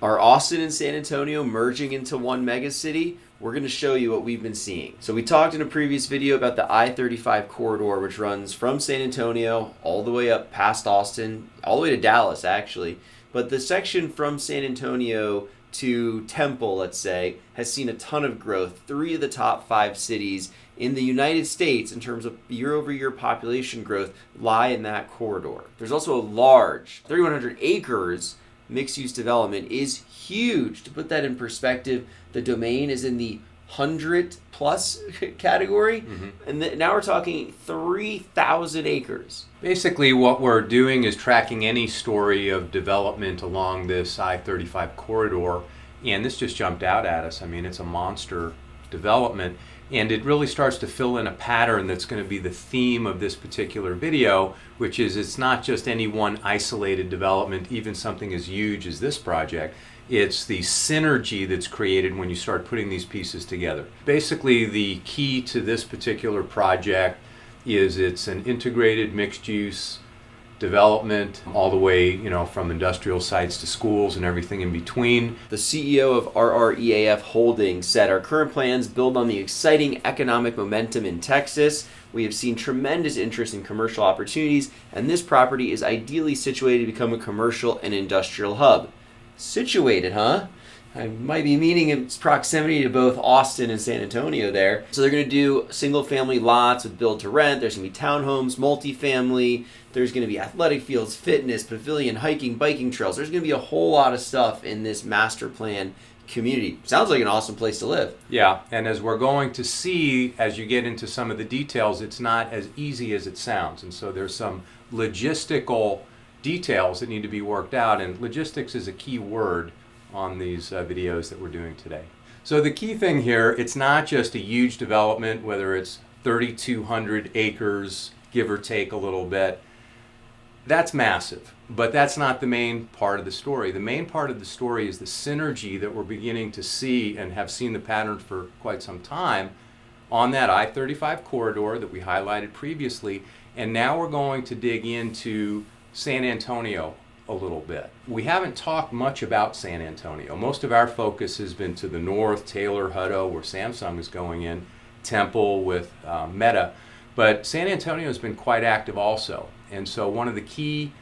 Are Austin and San Antonio merging into one megacity? We're going to show you what we've been seeing. So we talked in a previous video about the I35 Corridor, which runs from San Antonio all the way up past Austin, all the way to Dallas actually. But the section from San Antonio to Temple, let's say, has seen a ton of growth. 3 of the top 5 cities in the United States in terms of year-over-year population growth lie in that corridor. There's also a large 3,100 acres mixed-use development is huge. To put that in perspective, the domain is in the 100-plus category, and now we're talking 3,000 acres. Basically, what we're doing is tracking any story of development along this I-35 corridor, and this just jumped out at us. I mean, it's a monster development, and it really starts to fill in a pattern that's going to be the theme of this particular video, which is it's not just any one isolated development, even something as huge as this project. It's the synergy that's created when you start putting these pieces together. Basically, the key to this particular project is it's an integrated mixed-use development all the way, from industrial sites to schools and everything in between. The CEO of RREAF Holdings said, "Our current plans build on the exciting economic momentum in Texas. We have seen tremendous interest in commercial opportunities, and this property is ideally situated to become a commercial and industrial hub." Situated, huh? I might be meaning its proximity to both Austin and San Antonio there. So they're going to do single-family lots with build-to-rent. There's going to be townhomes, multifamily. There's going to be athletic fields, fitness, pavilion, hiking, biking trails. There's going to be a whole lot of stuff in this master plan community. Sounds like an awesome place to live. Yeah, and as we're going to see, as you get into some of the details, it's not as easy as it sounds. And so there's some logistical details that need to be worked out, and logistics is a key word on these videos that we're doing today. So the key thing here, it's not just a huge development, whether it's 3,200 acres, give or take a little bit. That's massive, but that's not the main part of the story. The main part of the story is the synergy that we're beginning to see and have seen the pattern for quite some time on that I-35 corridor that we highlighted previously, and now we're going to dig into San Antonio a little bit. We haven't talked much about San Antonio. Most of our focus has been to the north, Taylor, Hutto, where Samsung is going in, Temple with Meta, but San Antonio has been quite active also. And so one of the key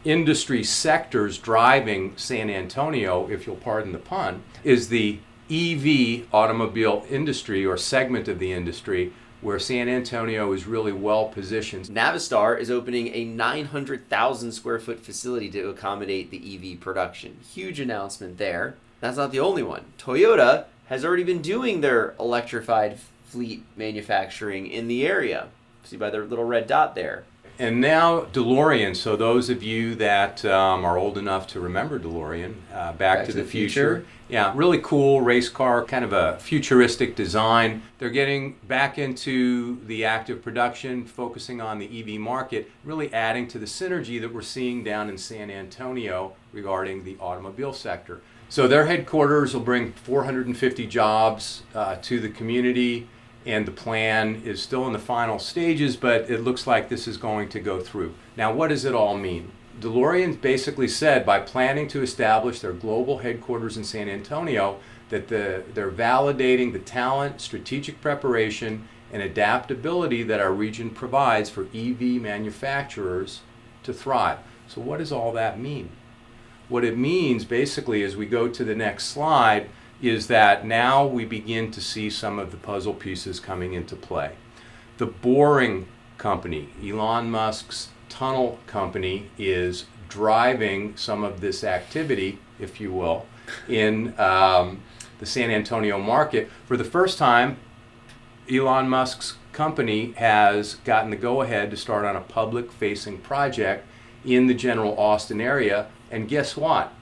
industry sectors driving San Antonio, if you'll pardon the pun, is the EV automobile industry or segment of the industry, where San Antonio is really well positioned. Navistar is opening a 900,000 square foot facility to accommodate the EV production. Huge announcement there. That's not the only one. Toyota has already been doing their electrified fleet manufacturing in the area. See by their little red dot there. And now DeLorean, so those of you that are old enough to remember DeLorean, Back to the Future. Yeah, really cool race car, kind of a futuristic design. They're getting back into the active production, focusing on the EV market, really adding to the synergy that we're seeing down in San Antonio regarding the automobile sector. So their headquarters will bring 450 jobs to the community, and the plan is still in the final stages, but it looks like this is going to go through. Now, what does it all mean? DeLorean basically said by planning to establish their global headquarters in San Antonio that they're validating the talent, strategic preparation, and adaptability that our region provides for EV manufacturers to thrive. So what does all that mean? What it means basically, as we go to the next slide, is that now we begin to see some of the puzzle pieces coming into play. The Boring Company, Elon Musk's tunnel company, is driving some of this activity, if you will, in the San Antonio market. For the first time, Elon Musk's company has gotten the go-ahead to start on a public-facing project in the general Austin area, and guess what?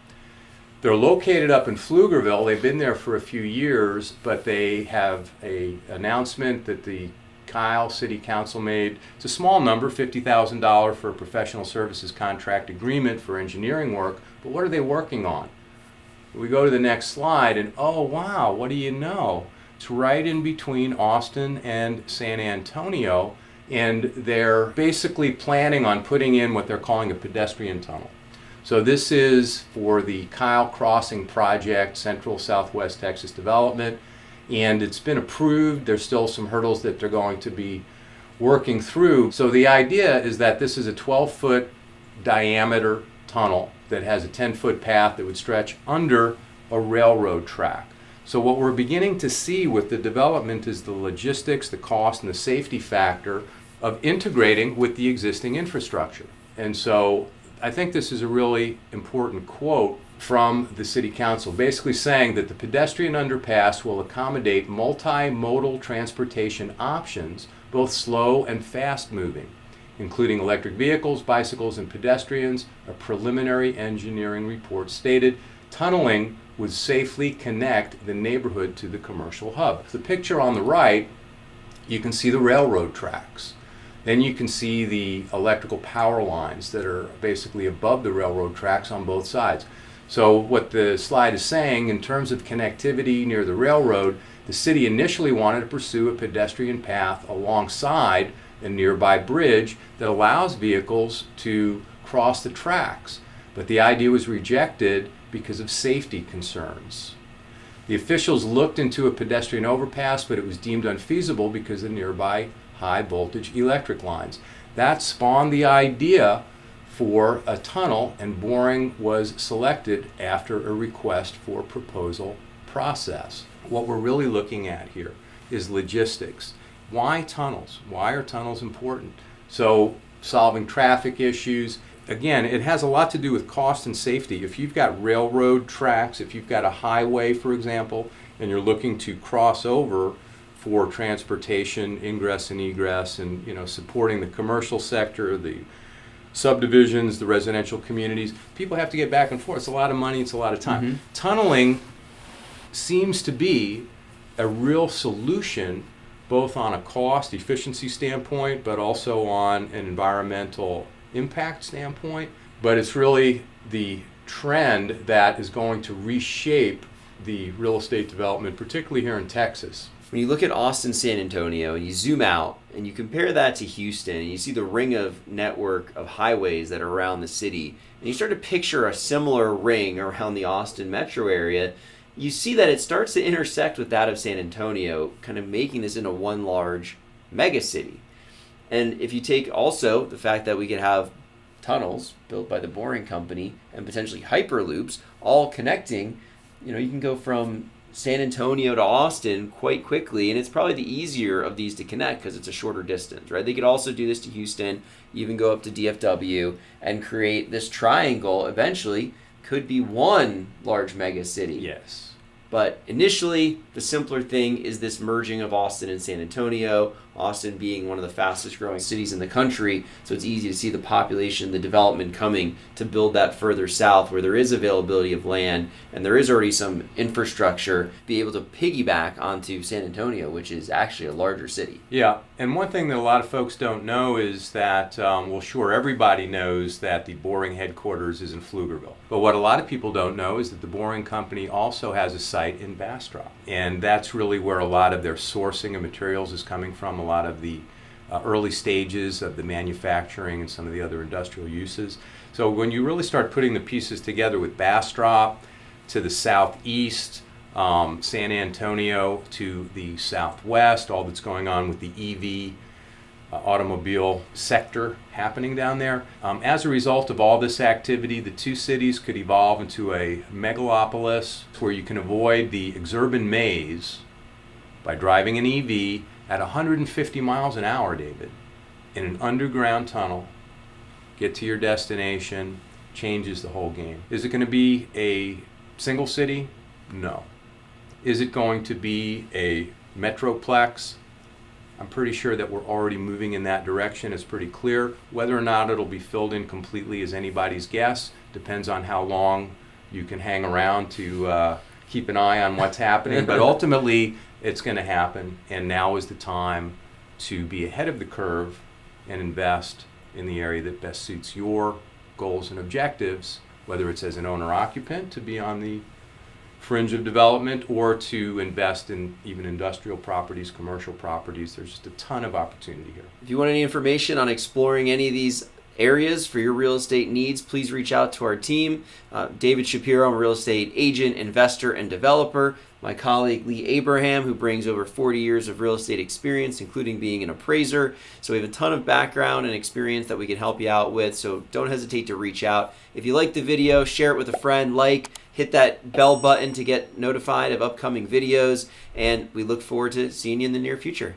They're located up in Pflugerville. They've been there for a few years, but they have an announcement that the Kyle City Council made. It's a small number, $50,000 for a professional services contract agreement for engineering work, but what are they working on? We go to the next slide, and oh wow, what do you know? It's right in between Austin and San Antonio, and they're basically planning on putting in what they're calling a pedestrian tunnel. So this is for the Kyle Crossing Project, Central Southwest Texas Development, and it's been approved. There's still some hurdles that they're going to be working through. So the idea is that this is a 12-foot diameter tunnel that has a 10-foot path that would stretch under a railroad track. So what we're beginning to see with the development is the logistics, the cost, and the safety factor of integrating with the existing infrastructure. And so I think this is a really important quote from the City Council, basically saying that the pedestrian underpass will accommodate multimodal transportation options, both slow and fast moving, including electric vehicles, bicycles, and pedestrians. A preliminary engineering report stated tunneling would safely connect the neighborhood to the commercial hub. The picture on the right, you can see the railroad tracks. Then you can see the electrical power lines that are basically above the railroad tracks on both sides. So what the slide is saying, in terms of connectivity near the railroad, the city initially wanted to pursue a pedestrian path alongside a nearby bridge that allows vehicles to cross the tracks. But the idea was rejected because of safety concerns. The officials looked into a pedestrian overpass, but it was deemed unfeasible because of nearby high voltage electric lines. That spawned the idea for a tunnel, and boring was selected after a request for proposal process. What we're really looking at here is logistics. Why tunnels? Why are tunnels important? So solving traffic issues. Again, it has a lot to do with cost and safety. If you've got railroad tracks, if you've got a highway, for example, and you're looking to cross over for transportation, ingress and egress, and supporting the commercial sector, the subdivisions, the residential communities, people have to get back and forth. It's a lot of money, it's a lot of time. Mm-hmm. Tunneling seems to be a real solution, both on a cost efficiency standpoint, but also on an environmental impact standpoint. But it's really the trend that is going to reshape the real estate development, particularly here in Texas. When you look at Austin, San Antonio, and you zoom out and you compare that to Houston, and you see the ring of network of highways that are around the city, and you start to picture a similar ring around the Austin metro area, you see that it starts to intersect with that of San Antonio, kind of making this into one large mega city. And if you take also the fact that we could have tunnels built by the Boring Company and potentially hyperloops all connecting, you can go from San Antonio to Austin quite quickly, and it's probably the easier of these to connect because it's a shorter distance, right? They could also do this to Houston, even go up to DFW, and create this triangle. Eventually, could be one large mega city. Yes. But initially, the simpler thing is this merging of Austin and San Antonio, Austin being one of the fastest growing cities in the country, so it's easy to see the population, the development coming to build that further south where there is availability of land and there is already some infrastructure, be able to piggyback onto San Antonio, which is actually a larger city. Yeah, and one thing that a lot of folks don't know is that, everybody knows that the Boring headquarters is in Pflugerville. But what a lot of people don't know is that the Boring Company also has a site in Bastrop. And that's really where a lot of their sourcing of materials is coming from, a lot of the early stages of the manufacturing and some of the other industrial uses. So when you really start putting the pieces together with Bastrop to the southeast, San Antonio to the southwest, all that's going on with the EV automobile sector happening down there. As a result of all this activity, the two cities could evolve into a megalopolis where you can avoid the exurban maze by driving an EV at 150 miles an hour, David, in an underground tunnel, get to your destination, changes the whole game. Is it going to be a single city? No. Is it going to be a metroplex? I'm pretty sure that we're already moving in that direction. It's pretty clear. Whether or not it'll be filled in completely is anybody's guess. Depends on how long you can hang around to keep an eye on what's happening. But ultimately, it's going to happen. And now is the time to be ahead of the curve and invest in the area that best suits your goals and objectives, whether it's as an owner-occupant to be on the fringe of development or to invest in even industrial properties, commercial properties. There's just a ton of opportunity here. If you want any information on exploring any of these areas for your real estate needs, please reach out to our team. David Shapiro, I'm a real estate agent, investor, and developer. My colleague Lee Abraham, who brings over 40 years of real estate experience, including being an appraiser. So we have a ton of background and experience that we can help you out with. So don't hesitate to reach out. If you like the video, share it with a friend, hit that bell button to get notified of upcoming videos. And we look forward to seeing you in the near future.